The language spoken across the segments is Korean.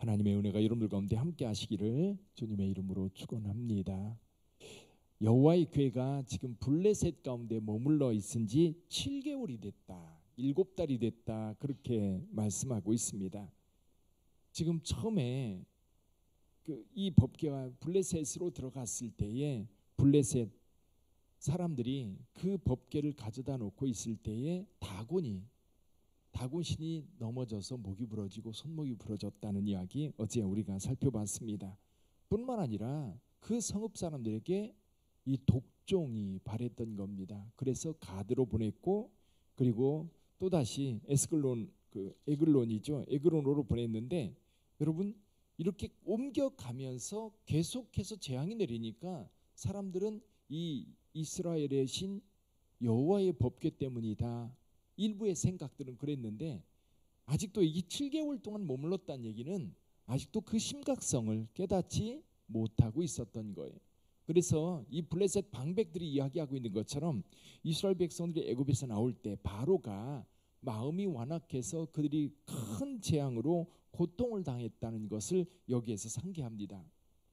하나님의 은혜가 여러분들 가운데 함께 하시기를 주님의 이름으로 축원합니다. 여호와의 교회가 지금 블레셋 가운데 머물러 있은 지 7개월이 됐다, 7달이 됐다, 그렇게 말씀하고 있습니다. 지금 처음에 이 법궤가 블레셋으로 들어갔을 때에 블레셋 사람들이 그 법궤를 가져다 놓고 있을 때에 다곤신이 넘어져서 목이 부러지고 손목이 부러졌다는 이야기 어제 우리가 살펴봤습니다. 뿐만 아니라 그 성읍 사람들에게 이 독종이 발했던 겁니다. 그래서 가드로 보냈고, 그리고 또다시 에글론으로 보냈는데, 여러분 이렇게 옮겨가면서 계속해서 재앙이 내리니까 사람들은 이 이스라엘의 신 여호와의 법궤 때문이다, 일부의 생각들은 그랬는데, 아직도 이게 7개월 동안 머물렀다는 얘기는 아직도 그 심각성을 깨닫지 못하고 있었던 거예요. 그래서 이 블레셋 방백들이 이야기하고 있는 것처럼 이스라엘 백성들이 애굽에서 나올 때 바로가 마음이 완악해서 그들이 큰 재앙으로 고통을 당했다는 것을 여기에서 상기합니다.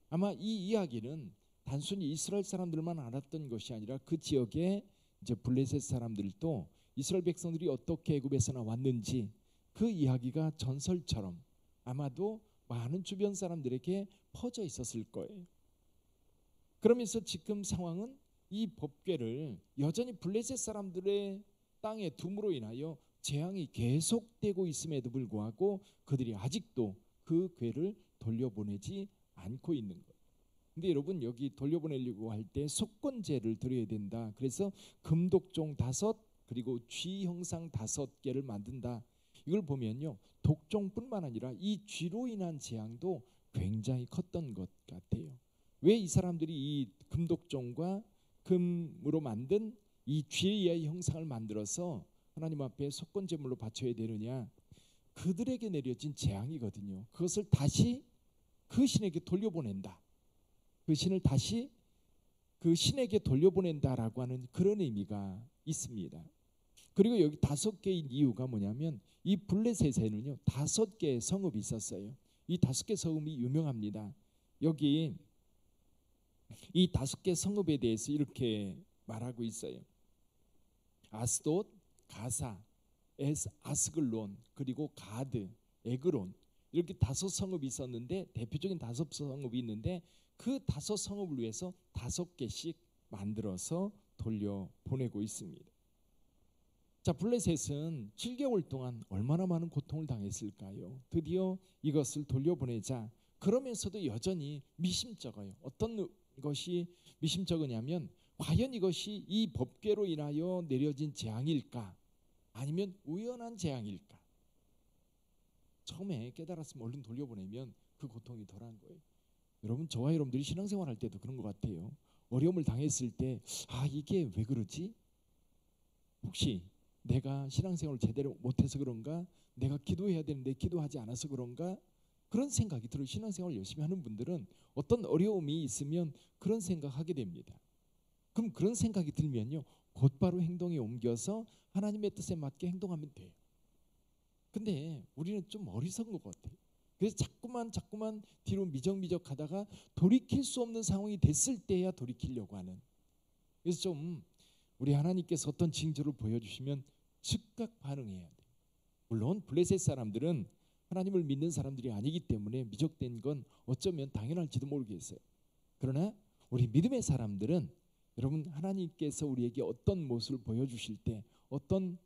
아마 이 이야기는 단순히 이스라엘 사람들만 알았던 것이 아니라 그 지역에 이제 블레셋 사람들도 이스라엘 백성들이 어떻게 애굽에서 나왔는지 그 이야기가 전설처럼 아마도 많은 주변 사람들에게 퍼져 있었을 거예요. 그러면서 지금 상황은 이 법궤를 여전히 블레셋 사람들의 땅에 둠으로 인하여 재앙이 계속되고 있음에도 불구하고 그들이 아직도 그 궤를 돌려보내지 않고 있는 거예요. 근데 여러분, 여기 돌려보내려고 할 때 속건제를 드려야 된다. 그래서 금독종 5, 그리고 쥐 형상 5개를 만든다. 이걸 보면요, 독종뿐만 아니라 이 쥐로 인한 재앙도 굉장히 컸던 것 같아요. 왜 이 사람들이 이 금독종과 금으로 만든 이 쥐의 형상을 만들어서 하나님 앞에 속건제물로 바쳐야 되느냐? 그들에게 내려진 재앙이거든요. 그것을 다시 그 신에게 돌려보낸다. 그 신을 다시 그 신에게 돌려보낸다라고 하는 그런 의미가 있습니다. 그리고 여기 5개인 이유가 뭐냐면, 이 블레셋에는요 5개의 성읍이 있었어요. 이 5개 성읍이 유명합니다. 여기 이 5개 성읍에 대해서 이렇게 말하고 있어요. 아스돗, 가사, 아스글론, 그리고 가드, 에그론, 이렇게 5성읍이 있었는데, 대표적인 5성읍이 있는데 그 5성읍을 위해서 5개씩 만들어서 돌려보내고 있습니다. 자, 블레셋은 7개월 동안 얼마나 많은 고통을 당했을까요? 드디어 이것을 돌려보내자. 그러면서도 여전히 미심쩍어요. 어떤 것이 미심쩍으냐면, 과연 이것이 이 법궤로 인하여 내려진 재앙일까, 아니면 우연한 재앙일까? 처음에 깨달았으면 얼른 돌려보내면 그 고통이 덜한 거예요. 여러분, 저와 여러분들이 신앙생활 할 때도 그런 것 같아요. 어려움을 당했을 때, 이게 왜 그러지? 혹시 내가 신앙생활을 제대로 못해서 그런가? 내가 기도해야 되는데 기도하지 않아서 그런가? 그런 생각이 들어요. 신앙생활 열심히 하는 분들은 어떤 어려움이 있으면 그런 생각하게 됩니다. 그럼 그런 생각이 들면요, 곧바로 행동에 옮겨서 하나님의 뜻에 맞게 행동하면 돼요. 근데 우리는 좀 어리석은 것 같아요. 그래서 자꾸만 뒤로 미적미적 하다가 돌이킬 수 없는 상황이 됐을 때야 돌이키려고 하는. 그래서 좀 우리 하나님께서 어떤 징조를 보여주시면 즉각 반응해야 돼요. 물론 블레셋 사람들은 하나님을 믿는 사람들이 아니기 때문에 미적된 건 어쩌면 당연할지도 모르겠어요. 그러나 우리 믿음의 사람들은, 여러분, 하나님께서 우리에게 어떤 모습을 보여주실 때, 어떤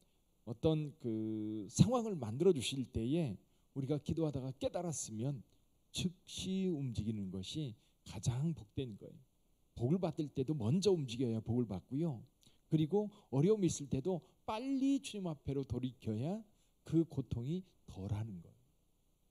그 상황을 만들어 주실 때에 우리가 기도하다가 깨달았으면 즉시 움직이는 것이 가장 복된 거예요. 복을 받을 때도 먼저 움직여야 복을 받고요. 그리고 어려움이 있을 때도 빨리 주님 앞으로 돌이켜야 그 고통이 덜하는 거예요.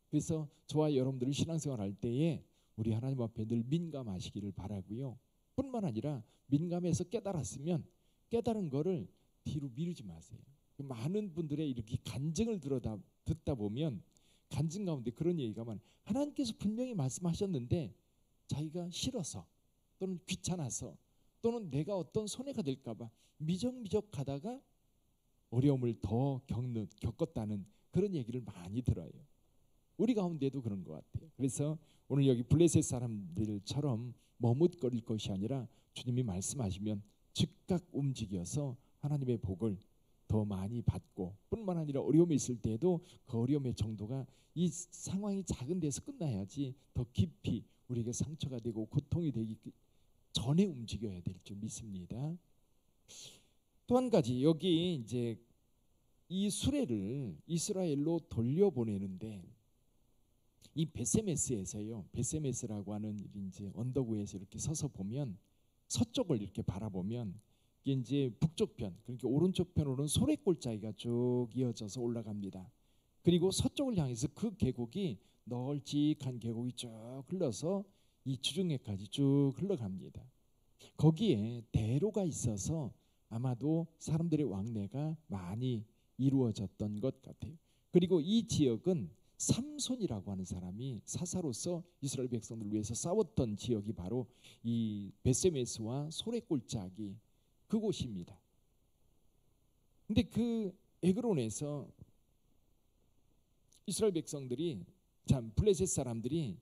그래서 저와 여러분들이 신앙생활 할 때에 우리 하나님 앞에 늘 민감하시기를 바라고요. 뿐만 아니라 민감해서 깨달았으면 깨달은 거를 뒤로 미루지 마세요. 많은 분들의 이렇게 간증을 듣다 보면 간증 가운데 그런 얘기가 많아요. 하나님께서 분명히 말씀하셨는데 자기가 싫어서, 또는 귀찮아서, 또는 내가 어떤 손해가 될까 봐 미적미적 하다가 어려움을 더 겪었다는 그런 얘기를 많이 들어요. 우리 가운데도 그런 것 같아요. 그래서 오늘 여기 블레셋 사람들처럼 머뭇거릴 것이 아니라 주님이 말씀하시면 즉각 움직여서 하나님의 복을 더 많이 받고, 뿐만 아니라 어려움이 있을 때에도 그 어려움의 정도가 이 상황이 작은 데서 끝나야지 더 깊이 우리에게 상처가 되고 고통이 되기 전에 움직여야 될 줄 믿습니다. 또 한 가지, 여기 이제 이 수레를 이스라엘로 돌려보내는데 이 베세메스에서요, 베세메스라고 하는 이제 언덕 위에서 이렇게 서서 보면, 서쪽을 이렇게 바라보면 이게 이제 북쪽 편, 그러니까 오른쪽 편으로는 소래골짜기가 쭉 이어져서 올라갑니다. 그리고 서쪽을 향해서 그 계곡이 널찍한 계곡이 쭉 흘러서 이 주중해까지 쭉 흘러갑니다. 거기에 대로가 있어서 아마도 사람들의 왕래가 많이 이루어졌던 것 같아요. 그리고 이 지역은 삼손이라고 하는 사람이 사사로서 이스라엘 백성들을 위해서 싸웠던 지역이 바로 이 베세메스와 소래골짜기 그곳입니다. 근데 그 에그론에서 이스라엘 백성들이, 참 블레셋 사람들이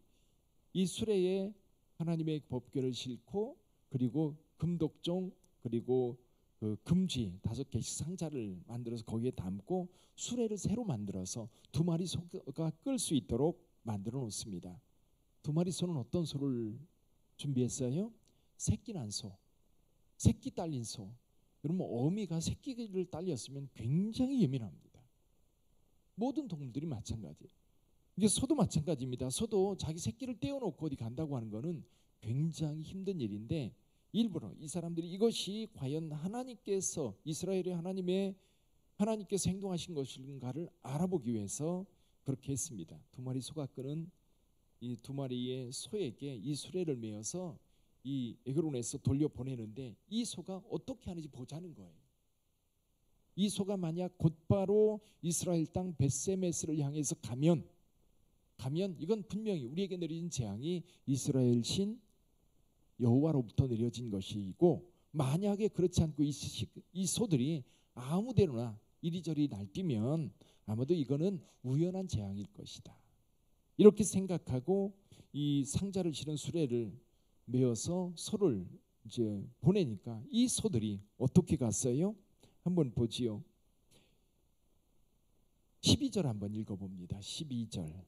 이 수레에 하나님의 법궤를 싣고, 그리고 금독종, 그리고 그 금쥐 5개씩 상자를 만들어서 거기에 담고 수레를 새로 만들어서 2마리 소가 끌 수 있도록 만들어 놓습니다. 2마리 소는 어떤 소를 준비했어요? 새끼 난 소, 새끼 딸린 소. 여러분, 어미가 새끼를 딸렸으면 굉장히 예민합니다. 모든 동물들이 마찬가지예요. 이게 소도 마찬가지입니다. 소도 자기 새끼를 떼어놓고 어디 간다고 하는 거는 굉장히 힘든 일인데, 일부러 이 사람들이 이것이 과연 하나님께서, 이스라엘의 하나님께서 행동하신 것인가를 알아보기 위해서 그렇게 했습니다. 2마리 소가 끄는 이 2마리의 소에게 이 수레를 메어서 이 에그론에서 돌려보내는데, 이 소가 어떻게 하는지 보자는 거예요. 이 소가 만약 곧바로 이스라엘 땅 벳세메스를 향해서 가면 이건 분명히 우리에게 내려진 재앙이 이스라엘 신 여호와로부터 내려진 것이고, 만약에 그렇지 않고 이 소들이 아무데나 이리저리 날뛰면 아마도 이거는 우연한 재앙일 것이다. 이렇게 생각하고 이 상자를 실은 수레를 메어서 소를 이제 보내니까 이 소들이 어떻게 갔어요? 한번 보지요. 12절 한번 읽어봅니다. 12절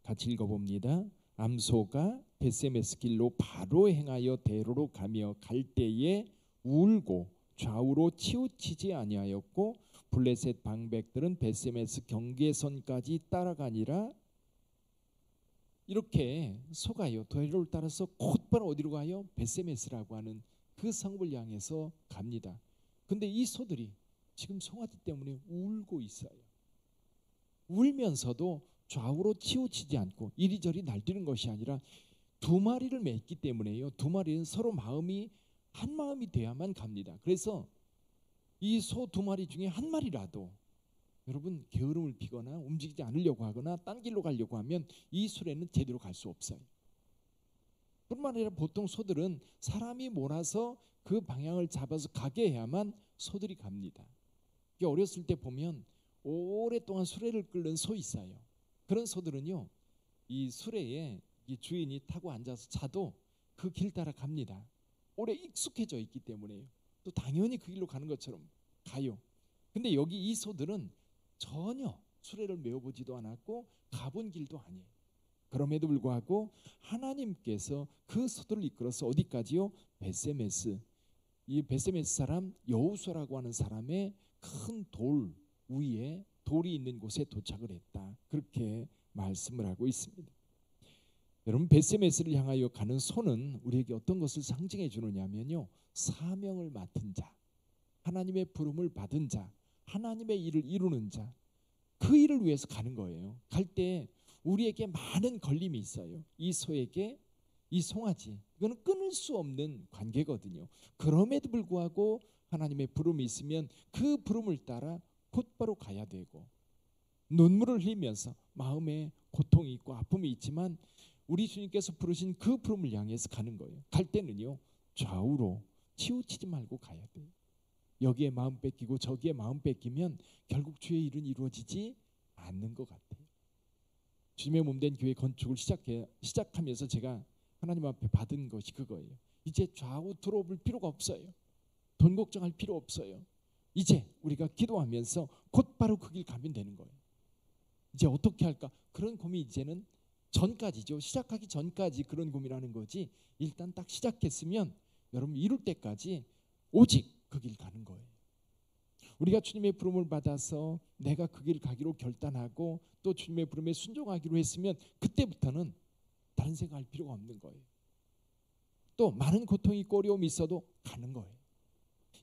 같이 읽어봅니다. 암소가 벳세메스 길로 바로 행하여 대로로 가며 갈 때에 울고 좌우로 치우치지 아니하였고, 블레셋 방백들은 벳세메스 경계선까지 따라가니라. 이렇게 소가요 대로를 따라서 곧바로 어디로 가요? 벳세메스라고 하는 그 성읍을 향해서 갑니다. 근데 이 소들이 지금 송아지 때문에 울고 있어요. 울면서도 좌우로 치우치지 않고 이리저리 날뛰는 것이 아니라 2마리를 맺기 때문에요. 2마리는 서로 마음이 한 마음이 돼야만 갑니다. 그래서 이 소 2마리 중에 한 마리라도 여러분 게으름을 피거나 움직이지 않으려고 하거나 딴 길로 가려고 하면 이 수레는 제대로 갈 수 없어요. 뿐만 아니라 보통 소들은 사람이 몰아서 그 방향을 잡아서 가게 해야만 소들이 갑니다. 어렸을 때 보면 오랫동안 수레를 끌는 소 있어요. 그런 소들은요, 이 수레에 이 주인이 타고 앉아서 자도 그 길 따라 갑니다. 오래 익숙해져 있기 때문에요. 또 당연히 그 길로 가는 것처럼 가요. 근데 여기 이 소들은 전혀 수레를 메어보지도 않았고 가본 길도 아니에요. 그럼에도 불구하고 하나님께서 그 소들을 이끌어서 어디까지요? 벳세메스. 이 벳세메스 사람 여호수아라고 하는 사람의 큰 돌 위에 돌이 있는 곳에 도착을 했다. 그렇게 말씀을 하고 있습니다. 여러분, 벳세메스를 향하여 가는 소는 우리에게 어떤 것을 상징해 주느냐면요, 사명을 맡은 자, 하나님의 부름을 받은 자, 하나님의 일을 이루는 자, 그 일을 위해서 가는 거예요. 갈 때 우리에게 많은 걸림이 있어요. 이 소에게 이 송아지, 이거는 끊을 수 없는 관계거든요. 그럼에도 불구하고 하나님의 부름이 있으면 그 부름을 따라 곧바로 가야 되고, 눈물을 흘리면서 마음에 고통이 있고 아픔이 있지만 우리 주님께서 부르신 그 부름을 향해서 가는 거예요. 갈 때는요, 좌우로 치우치지 말고 가야 돼요. 여기에 마음 뺏기고 저기에 마음 뺏기면 결국 주의 일은 이루어지지 않는 것 같아요. 주님의 몸된 교회 건축을 시작하면서 제가 하나님 앞에 받은 것이 그거예요. 이제 좌우 들어볼 필요가 없어요. 돈 걱정할 필요 없어요. 이제 우리가 기도하면서 곧바로 그 길 가면 되는 거예요. 이제 어떻게 할까? 그런 고민 이제는 전까지죠. 시작하기 전까지 그런 고민하는 거지. 일단 딱 시작했으면 여러분 이룰 때까지 오직 그 길 가는 거예요. 우리가 주님의 부름을 받아서 내가 그 길 가기로 결단하고 또 주님의 부름에 순종하기로 했으면 그때부터는 다른 생각할 필요가 없는 거예요. 또 많은 고통이 있고 어려움이 있어도 가는 거예요.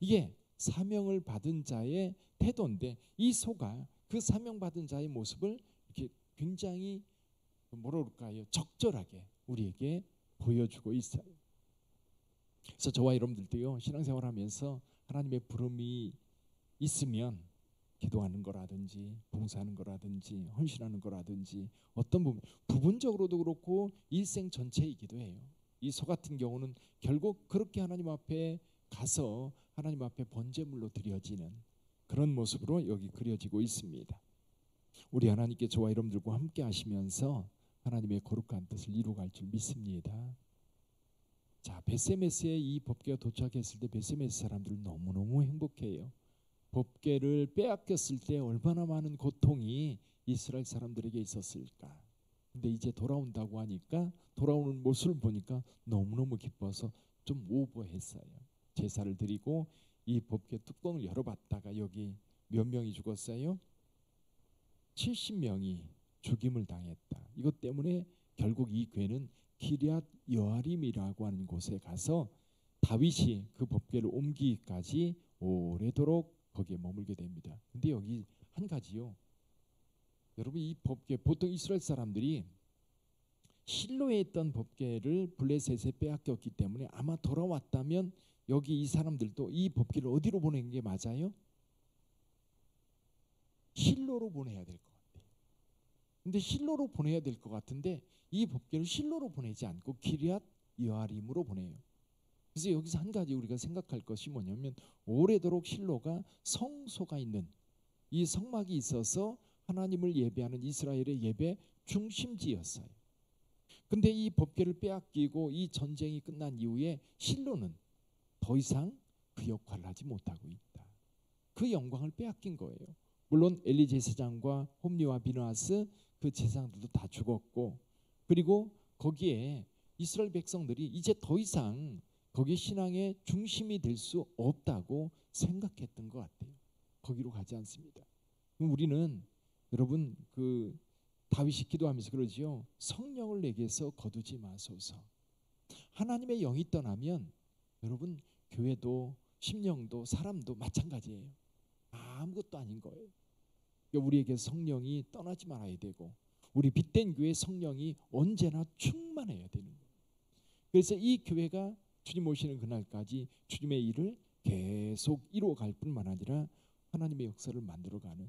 이게 사명을 받은 자의 태도인데 이 소가 그 사명받은 자의 모습을 이렇게 굉장히 뭐라 그럴까요? 적절하게 우리에게 보여주고 있어요. 그래서 저와 여러분들도요, 신앙생활하면서 하나님의 부름이 있으면 기도하는 거라든지 봉사하는 거라든지 헌신하는 거라든지 어떤 부분적으로도 그렇고 일생 전체이기도 해요. 이 소 같은 경우는 결국 그렇게 하나님 앞에 가서 하나님 앞에 번제물로 드려지는 그런 모습으로 여기 그려지고 있습니다. 우리 하나님께 저와 여러분들과 함께 하시면서 하나님의 거룩한 뜻을 이루어갈 줄 믿습니다. 자, 벳세메스에 이 법궤가 도착했을 때 벳세메스 사람들은 너무너무 행복해요. 법궤를 빼앗겼을 때 얼마나 많은 고통이 이스라엘 사람들에게 있었을까. 근데 이제 돌아온다고 하니까 돌아오는 모습을 보니까 너무너무 기뻐서 좀 오버했어요. 제사를 드리고 이 법궤 뚜껑을 열어봤다가 여기 몇 명이 죽었어요? 70명이 죽임을 당했다. 이것 때문에 결국 이 궤는 기럇 여아림이라고 하는 곳에 가서 다윗이 그 법궤를 옮기기까지 오래도록 거기에 머물게 됩니다. 근데 여기 한 가지요. 여러분 이 법궤 보통 이스라엘 사람들이 실로에 있던 법궤를 블레셋에 빼앗겼기 때문에 아마 돌아왔다면 여기 이 사람들도 이 법궤를 어디로 보내는 게 맞아요? 실로로 보내야 될 것 같아요. 근데 실로로 보내야 될 것 같은데 이 법궤를 실로로 보내지 않고 기럇 여아림으로 보내요. 그래서 여기서 한 가지 우리가 생각할 것이 뭐냐면 오래도록 실로가 성소가 있는 이 성막이 있어서 하나님을 예배하는 이스라엘의 예배 중심지였어요. 근데 이 법궤를 빼앗기고 이 전쟁이 끝난 이후에 실로는 더 이상 그 역할을 하지 못하고 있다. 그 영광을 빼앗긴 거예요. 물론 엘리 제사장과 홈리와 비느하스 그 제사장들도 다 죽었고 그리고 거기에 이스라엘 백성들이 이제 더 이상 거기 신앙의 중심이 될 수 없다고 생각했던 것 같아요. 거기로 가지 않습니다. 우리는 여러분 그 다윗이 기도하면서 그러지요. 성령을 내게서 거두지 마소서. 하나님의 영이 떠나면 여러분 교회도 심령도 사람도 마찬가지예요. 아무것도 아닌 거예요. 그러니까 우리에게 성령이 떠나지 말아야 되고 우리 빛된 교회 성령이 언제나 충만해야 되는 거예요. 그래서 이 교회가 주님 오시는 그날까지 주님의 일을 계속 이루어갈 뿐만 아니라 하나님의 역사를 만들어가는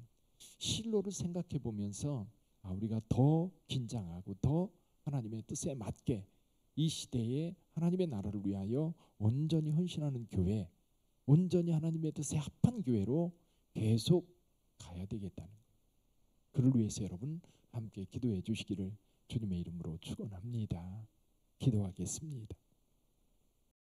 실로를 생각해 보면서 우리가 더 긴장하고 더 하나님의 뜻에 맞게 이 시대에 하나님의 나라를 위하여 온전히 헌신하는 교회, 온전히 하나님의 뜻에 합한 교회로 계속 가야 되겠다는 거예요. 그를 위해서 여러분 함께 기도해 주시기를 주님의 이름으로 축원합니다. 기도하겠습니다.